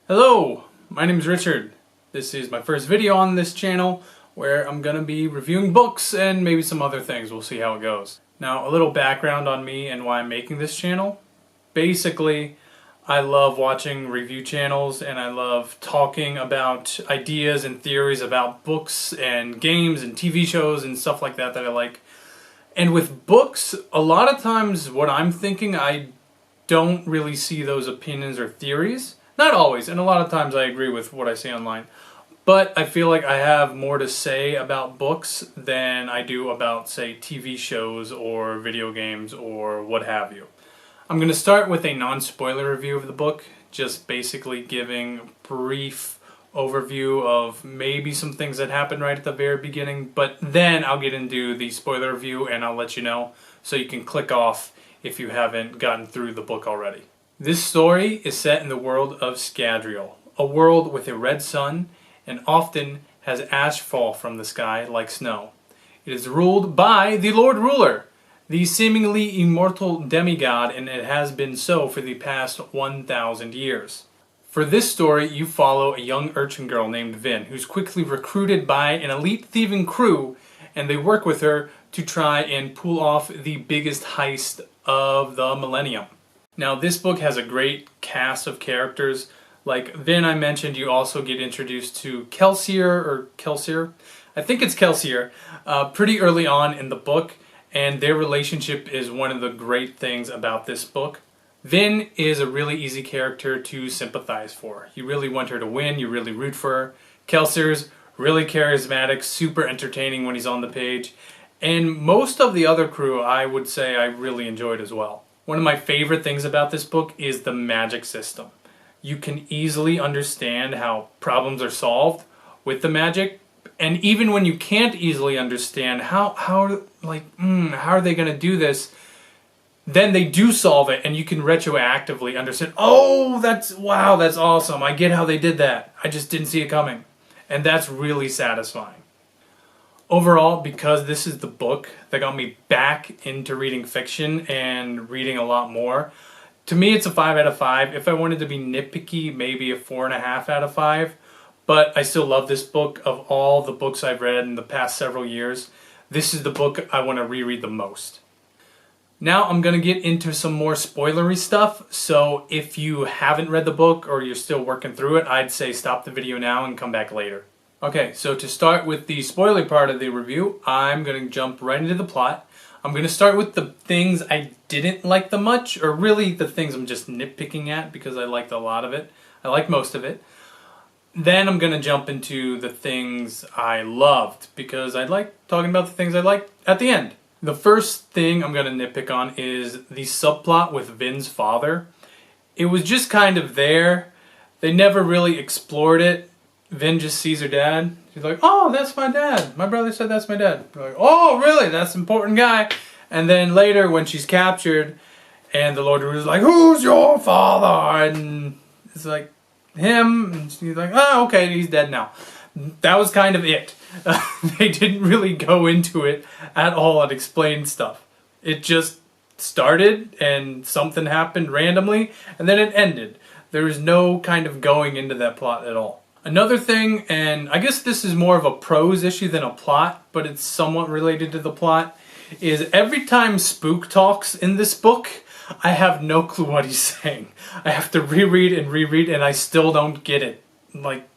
Hello, my name is Richard. This is my first video on this channel where I'm gonna be reviewing books and maybe some other things. We'll see how it goes. Now, a little background on me and why I'm making this channel. Basically, I love watching review channels and I love talking about ideas and theories about books and games and TV shows and stuff like that that I like. And with books, a lot of times what I'm thinking, I don't really see those opinions or theories. Not always, and a lot of times I agree with what I see online. But I feel like I have more to say about books than I do about, say, TV shows or video games or what have you. I'm going to start with a non-spoiler review of the book, just basically giving a brief overview of maybe some things that happened right at the very beginning, but then I'll get into the spoiler review and I'll let you know so you can click off if you haven't gotten through the book already. This story is set in the world of Scadrial, a world with a red sun and often has ash fall from the sky like snow. It is ruled by the Lord Ruler, the seemingly immortal demigod, and it has been so for the past 1,000 years. For this story, you follow a young urchin girl named Vin, who's quickly recruited by an elite thieving crew, and they work with her to try and pull off the biggest heist of the millennium. Now, this book has a great cast of characters. Like Vin, I mentioned, you also get introduced to Kelsier, I think it's Kelsier, pretty early on in the book, and their relationship is one of the great things about this book. Vin is a really easy character to sympathize for. You really want her to win, you really root for her. Kelsier's really charismatic, super entertaining when he's on the page, and most of the other crew I would say I really enjoyed as well. One of my favorite things about this book is the magic system. You can easily understand how problems are solved with the magic, and even when you can't easily understand how are they going to do this, then they do solve it, and you can retroactively understand, oh, that's awesome, I get how they did that, I just didn't see it coming. And that's really satisfying. Overall, because this is the book that got me back into reading fiction and reading a lot more, to me it's a 5 out of 5. If I wanted to be nitpicky, maybe a 4.5 out of 5. But I still love this book. Of all the books I've read in the past several years, this is the book I want to reread the most. Now I'm going to get into some more spoilery stuff, so if you haven't read the book or you're still working through it, I'd say stop the video now and come back later. Okay, so to start with the spoiler part of the review, I'm going to jump right into the plot. I'm going to start with the things I didn't like the much, or really the things I'm just nitpicking at because I liked a lot of it. I like most of it. Then I'm going to jump into the things I loved because I like talking about the things I liked at the end. The first thing I'm going to nitpick on is the subplot with Vin's father. It was just kind of there. They never really explored it. Vin just sees her dad. She's like, oh, that's my dad. My brother said that's my dad. They're like, oh, really? That's an important guy. And then later when she's captured and the Lord is like, who's your father? And it's like, him. And she's like, oh, okay, he's dead now. That was kind of it. They didn't really go into it at all and explain stuff. It just started and something happened randomly and then it ended. There was no kind of going into that plot at all. Another thing, and I guess this is more of a prose issue than a plot, but it's somewhat related to the plot, is every time Spook talks in this book, I have no clue what he's saying. I have to reread and I still don't get it. Like,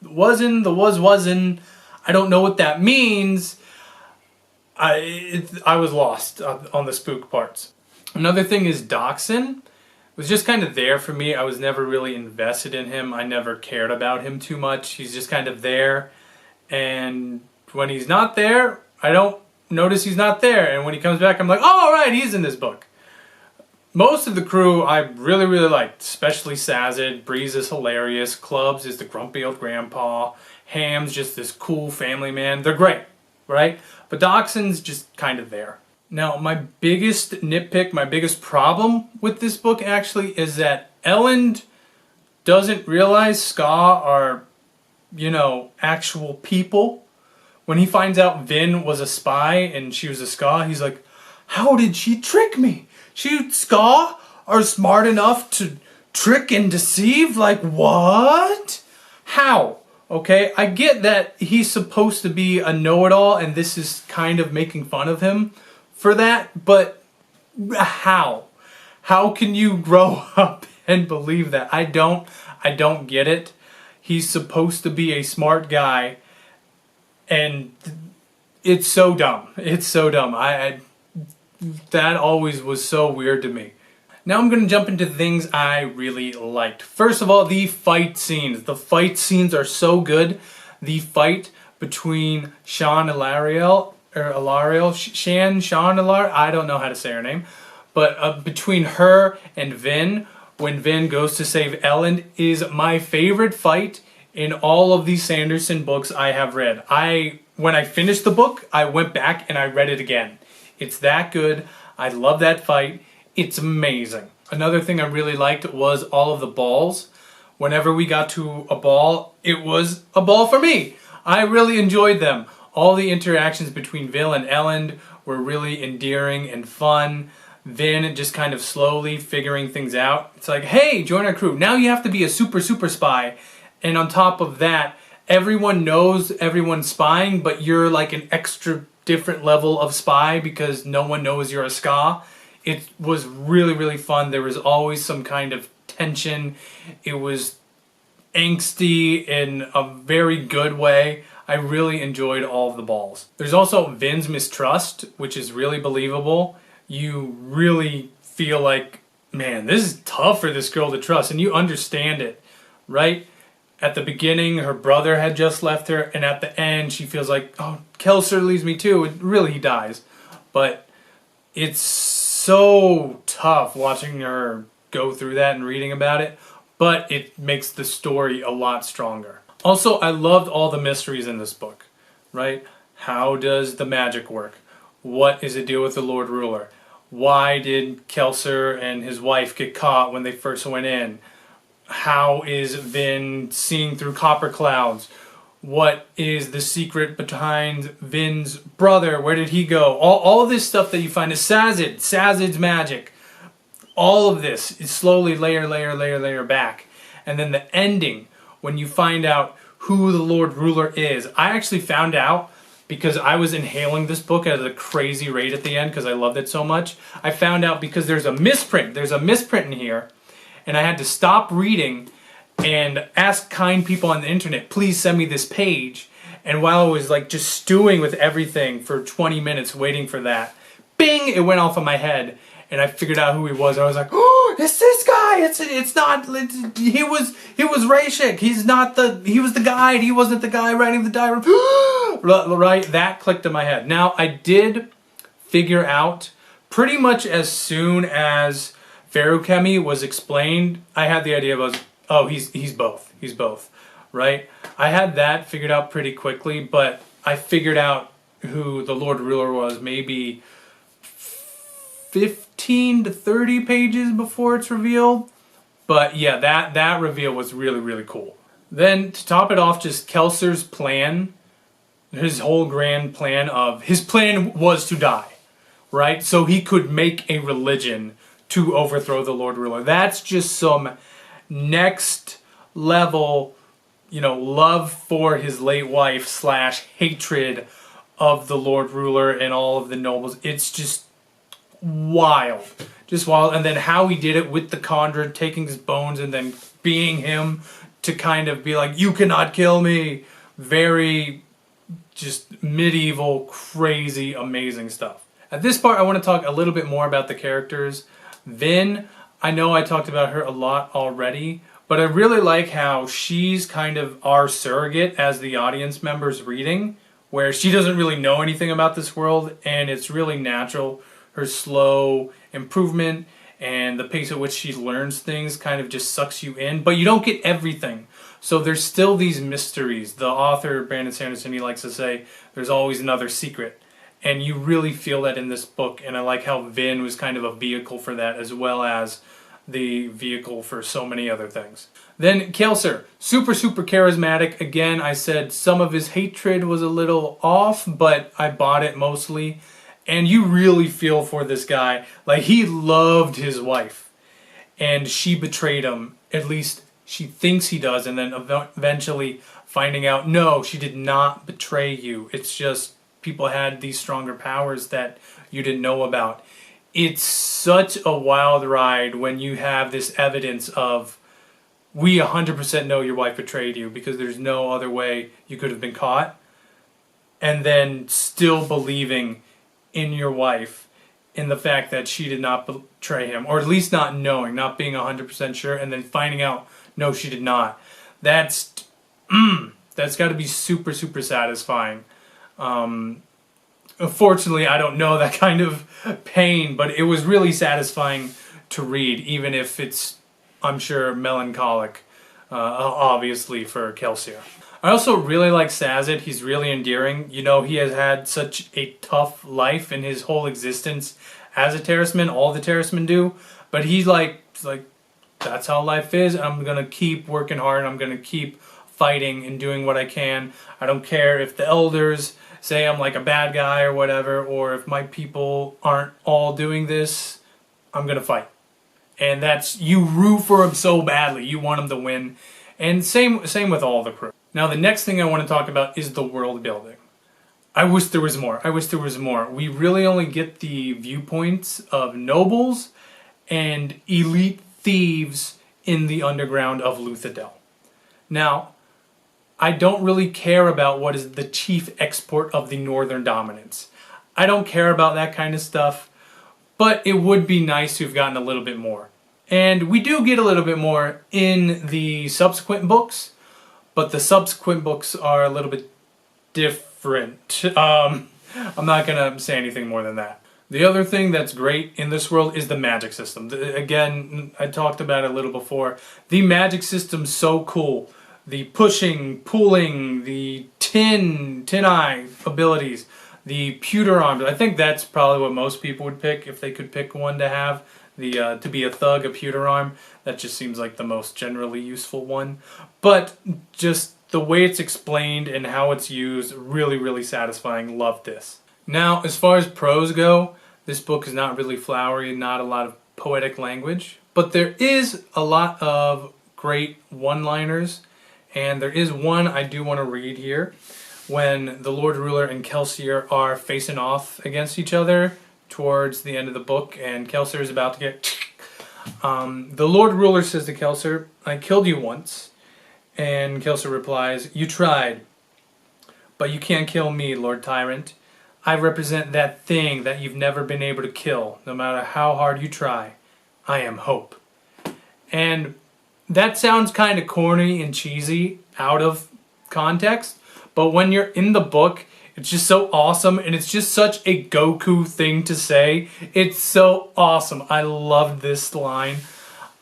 wasn't, I don't know what that means. I was lost on the Spook parts. Another thing is Dachshund was just kind of there for me. I was never really invested in him. I never cared about him too much. He's just kind of there. And when he's not there, I don't notice he's not there. And when he comes back, I'm like, oh, all right, he's in this book. Most of the crew I really, really liked, especially Sazed. Breeze is hilarious. Clubs is the grumpy old grandpa. Ham's just this cool family man. They're great, right? But Dachshund's just kind of there. Now, my biggest nitpick, my biggest problem with this book actually is that Elend doesn't realize Ska are, actual people. When he finds out Vin was a spy and she was a Ska, he's like, how did she trick me? Ska are smart enough to trick and deceive? Like, what? How? Okay, I get that he's supposed to be a know-it-all and this is kind of making fun of him for that, but how? How can you grow up and believe that? I don't get it. He's supposed to be a smart guy and it's so dumb. It's so dumb. That always was so weird to me. Now I'm going to jump into things I really liked. First of all, the fight scenes. The fight scenes are so good. The fight between Sean Ilariel, I don't know how to say her name, but between her and Vin, when Vin goes to save Ellen, is my favorite fight in all of these Sanderson books I have read. When I finished the book, I went back and I read it again. It's that good. I love that fight. It's amazing. Another thing I really liked was all of the balls. Whenever we got to a ball, it was a ball for me. I really enjoyed them. All the interactions between Vil and Ellen were really endearing and fun. Vin just kind of slowly figuring things out. It's like, hey, join our crew. Now you have to be a super spy. And on top of that, everyone knows everyone's spying, but you're like an extra different level of spy because no one knows you're a ska. It was really fun. There was always some kind of tension. It was angsty in a very good way. I really enjoyed all of the balls. There's also Vin's mistrust, which is really believable. You really feel like, man, this is tough for this girl to trust, and you understand it, right? At the beginning, her brother had just left her, and at the end, she feels like, oh, Kelser leaves me too. And really, he dies. But it's so tough watching her go through that and reading about it, but it makes the story a lot stronger. Also, I loved all the mysteries in this book, right? How does the magic work? What is the deal with the Lord Ruler? Why did Kelser and his wife get caught when they first went in? How is Vin seeing through copper clouds? What is the secret behind Vin's brother? Where did he go? All of this stuff that you find is Sazed's magic. All of this is slowly layer back. And then the ending, when you find out who the Lord Ruler is. I actually found out because I was inhaling this book at a crazy rate at the end because I loved it so much. I found out because there's a misprint. There's a misprint in here. And I had to stop reading and ask kind people on the internet, please send me this page. And while I was like just stewing with everything for 20 minutes waiting for that, bing, it went off of my head. And I figured out who he was. I was like, oh, it's this guy. He was Rashik. He was the guide. He wasn't the guy writing the diary. Right, that clicked in my head. Now, I did figure out pretty much as soon as Ferukemi was explained, I had the idea of, oh, he's both. He's both, right? I had that figured out pretty quickly, but I figured out who the Lord Ruler was maybe 15 to 30 pages before it's revealed. But yeah, that reveal was really cool. Then to top it off, just Kelser's plan, his whole grand plan his plan was to die, right? So he could make a religion to overthrow the Lord Ruler. That's just some next level, love for his late wife / hatred of the Lord Ruler and all of the nobles. It's just wild. Just wild. And then how he did it with the Khandra, taking his bones and then being him to kind of be like, you cannot kill me. Very just medieval, crazy, amazing stuff. At this part, I want to talk a little bit more about the characters. Vin, I know I talked about her a lot already, but I really like how she's kind of our surrogate as the audience members reading, where she doesn't really know anything about this world, and it's really natural. Her slow improvement and the pace at which she learns things kind of just sucks you in, but you don't get everything. So there's still these mysteries. The author, Brandon Sanderson, he likes to say, there's always another secret. And you really feel that in this book, and I like how Vin was kind of a vehicle for that, as well as the vehicle for so many other things. Then Kelser, super charismatic. Again, I said some of his hatred was a little off, but I bought it mostly. And you really feel for this guy. Like, he loved his wife. and she betrayed him. At least she thinks he does, and then eventually finding out, no, she did not betray you. It's just people had these stronger powers that you didn't know about. It's such a wild ride when you have this evidence of, we 100% know your wife betrayed you because there's no other way you could have been caught, and then still believing in your wife, in the fact that she did not betray him, or at least not knowing, not being 100% sure, and then finding out, no, she did not. That's got to be super, super satisfying. Unfortunately, I don't know that kind of pain, but it was really satisfying to read, even if it's, I'm sure, melancholic, obviously, for Kelsier. I also really like Sazed. He's really endearing. You know, he has had such a tough life in his whole existence as a terraceman. All the terracemen do. But he's like, that's how life is. I'm going to keep working hard. I'm going to keep fighting and doing what I can. I don't care if the elders say I'm like a bad guy or whatever, or if my people aren't all doing this, I'm going to fight. And that's, you root for him so badly. You want him to win. And same with all the crew. Now, the next thing I want to talk about is the world building. I wish there was more. I wish there was more. We really only get the viewpoints of nobles and elite thieves in the underground of Luthadel. Now, I don't really care about what is the chief export of the Northern Dominance. I don't care about that kind of stuff, but it would be nice to have gotten a little bit more. And we do get a little bit more in the subsequent books, but the subsequent books are a little bit different. I'm not going to say anything more than that. The other thing that's great in this world is the magic system. Again, I talked about it a little before. The magic system's so cool. The pushing, pulling, the tin eye abilities, the pewter arms. I think that's probably what most people would pick if they could pick one to have. To be a thug, a pewter arm. That just seems like the most generally useful one. But just the way it's explained and how it's used, really, really satisfying. Love this. Now, as far as prose go, this book is not really flowery, not a lot of poetic language, but there is a lot of great one-liners, and there is one I do want to read here. When the Lord Ruler and Kelsier are facing off against each other towards the end of the book, and Kelsier is about to get... the Lord Ruler says to Kelsier, "I killed you once." And Kelsier replies, "You tried, but you can't kill me, Lord Tyrant. I represent that thing that you've never been able to kill, no matter how hard you try. I am hope." And that sounds kind of corny and cheesy out of context, but when you're in the book, it's just so awesome, and it's just such a Goku thing to say. It's so awesome. I loved this line.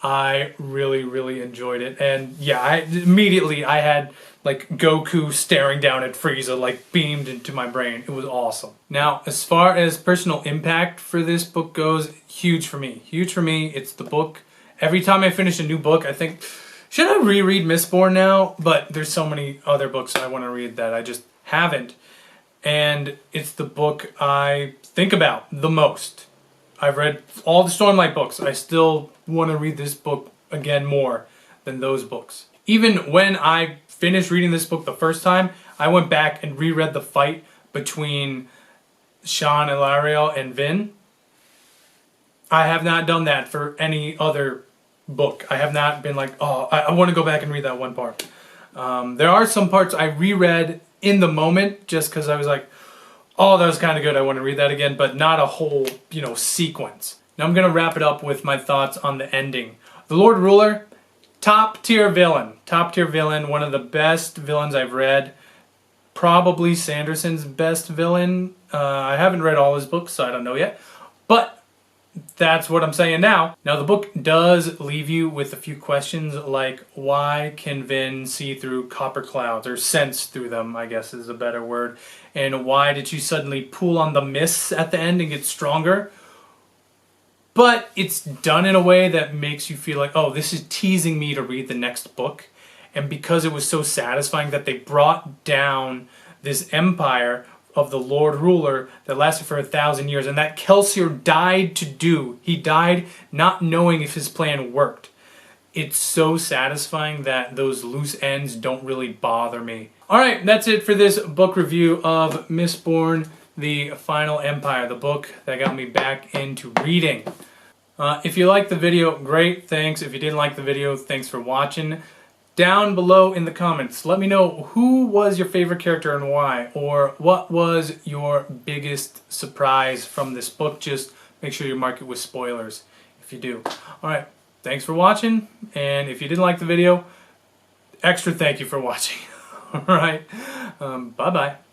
I really, really enjoyed it. And yeah, immediately I had like Goku staring down at Frieza, like beamed into my brain. It was awesome. Now, as far as personal impact for this book goes, huge for me. Huge for me. It's the book. Every time I finish a new book, I think, should I reread Mistborn now? But there's so many other books I want to read that I just haven't. And it's the book I think about the most. I've read all the Stormlight books. I still want to read this book again more than those books. Even when I finished reading this book the first time, I went back and reread the fight between Sean, Ilariel, and Vin. I have not done that for any other book. I have not been like, oh, I want to go back and read that one part. There are some parts I reread in the moment just because I was like, oh, that was kind of good, I want to read that again, but not a whole, sequence. Now I'm going to wrap it up with my thoughts on the ending. The Lord Ruler, top tier villain. Top tier villain, one of the best villains I've read. Probably Sanderson's best villain. I haven't read all his books, so I don't know yet. But that's what I'm saying now. Now the book does leave you with a few questions like, why can Vin see through copper clouds, or sense through them, I guess is a better word. And why did she suddenly pull on the mists at the end and get stronger? But it's done in a way that makes you feel like, oh, this is teasing me to read the next book. And because it was so satisfying that they brought down this empire of the Lord Ruler that lasted for 1,000 years, and that Kelsier died to do. He died not knowing if his plan worked. It's so satisfying that those loose ends don't really bother me. Alright, that's it for this book review of Mistborn The Final Empire, the book that got me back into reading. If you liked the video, great, thanks. If you didn't like the video, thanks for watching. Down below in the comments, let me know who was your favorite character and why, or what was your biggest surprise from this book. Just make sure you mark it with spoilers if you do. Alright, thanks for watching, and if you didn't like the video, extra thank you for watching. Alright, bye-bye.